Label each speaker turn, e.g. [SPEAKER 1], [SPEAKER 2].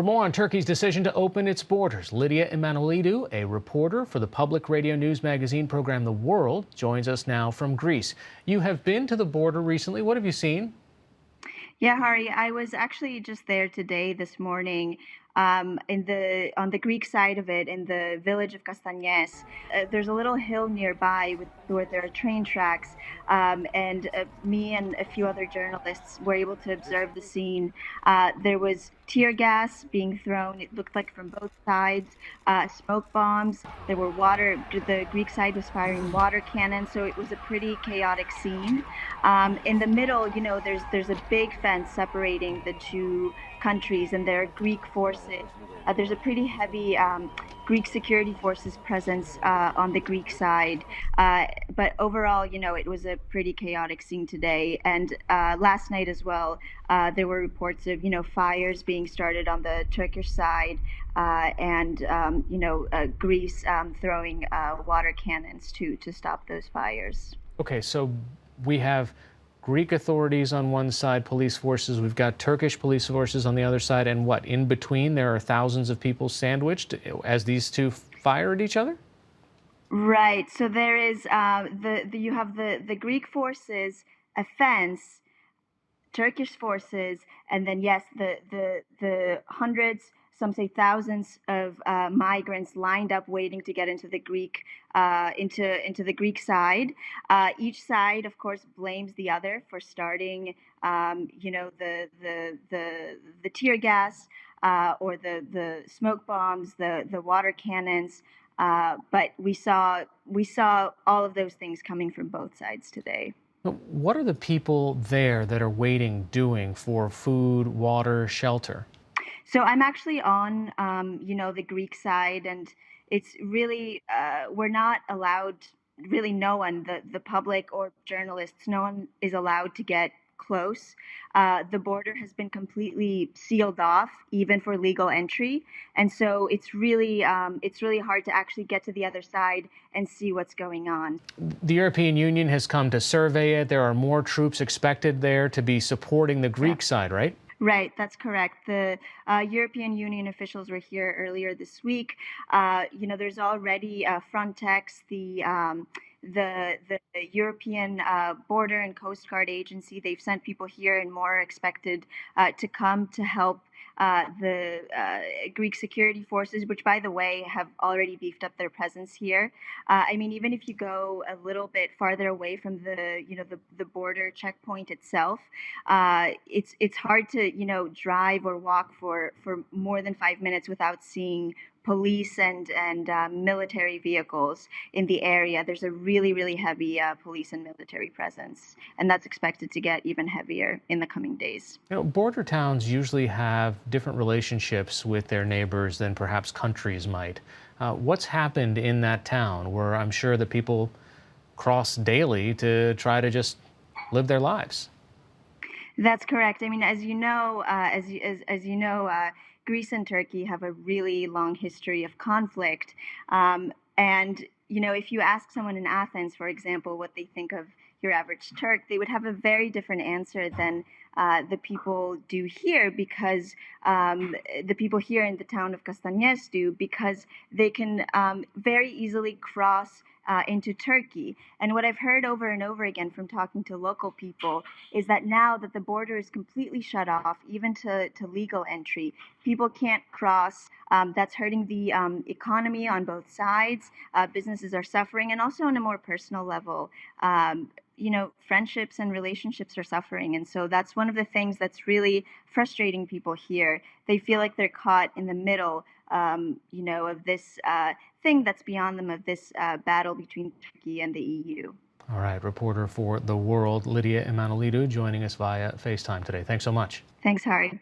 [SPEAKER 1] For more on Turkey's decision to open its borders, Lydia Emanuelidou, a reporter for the public radio news magazine program The World, joins us now from Greece. You have been to the border recently. What have you seen?
[SPEAKER 2] Yeah, Hari, I was actually just there today, this morning, on the Greek side of it, in the village of Kastanyes. There's a little hill nearby where there are train tracks, and me and a few other journalists were able to observe the scene. There was tear gas being thrown. It looked like from both sides, smoke bombs. There were water. The Greek side was firing water cannons, so it was a pretty chaotic scene. In the middle, there's a big fence separating the two countries, and there are Greek forces. There's a pretty heavy Greek security forces presence on the Greek side. But overall, it was a pretty chaotic scene today. And last night as well, there were reports of, fires being started on the Turkish side, and Greece throwing water cannons to stop those fires.
[SPEAKER 1] Okay, so we have Greek authorities on one side, police forces. We've got Turkish police forces on the other side. And what, in between, there are thousands of people sandwiched as these two fire at each other?
[SPEAKER 2] Right. So there is you have the Greek forces, a fence, Turkish forces, and then yes, the hundreds, some say thousands of migrants lined up waiting to get into the Greek into the Greek side. Each side, of course, blames the other for starting, the tear gas or the smoke bombs, the water cannons. But we saw all of those things coming from both sides today.
[SPEAKER 1] What are the people there that are waiting doing for food, water, shelter?
[SPEAKER 2] So I'm actually on, the Greek side, and it's really we're not allowed. Really, no one, the public or journalists, no one is allowed to get close. The border has been completely sealed off, even for legal entry, and so it's really hard to actually get to the other side and see what's going on.
[SPEAKER 1] The European Union has come to survey it. There are more troops expected there to be supporting the
[SPEAKER 2] Yeah.
[SPEAKER 1] Greek side, right?
[SPEAKER 2] Right, that's correct. The European Union officials were here earlier this week. There's already Frontex, the European Border and Coast Guard Agency. They've sent people here, and more are expected to come to help the Greek security forces, which, by the way, have already beefed up their presence here. I mean, even if you go a little bit farther away from the border checkpoint itself, it's hard to drive or walk for more than 5 minutes without seeing police and military vehicles in the area. There's a really heavy police and military presence, and that's expected to get even heavier in the coming days.
[SPEAKER 1] Border towns usually have different relationships with their neighbors than perhaps countries might. What's happened in that town where I'm sure that people cross daily to try to just live their lives?
[SPEAKER 2] That's correct. I mean, as you know, Greece and Turkey have a really long history of conflict. And if you ask someone in Athens, for example, what they think of your average Turk, they would have a very different answer than the people do here, because the people here in the town of Castagnes do, because they can very easily cross into Turkey. And what I've heard over and over again from talking to local people is that now that the border is completely shut off, even to legal entry, people can't cross. That's hurting the economy on both sides. Businesses are suffering, and also on a more personal level. Friendships and relationships are suffering. And so that's one of the things that's really frustrating people here. They feel like they're caught in the middle, of this thing that's beyond them, of this battle between Turkey and the EU.
[SPEAKER 1] All right, reporter for The World, Lydia Emanuelidou, joining us via FaceTime today. Thanks so much.
[SPEAKER 2] Thanks, Hari.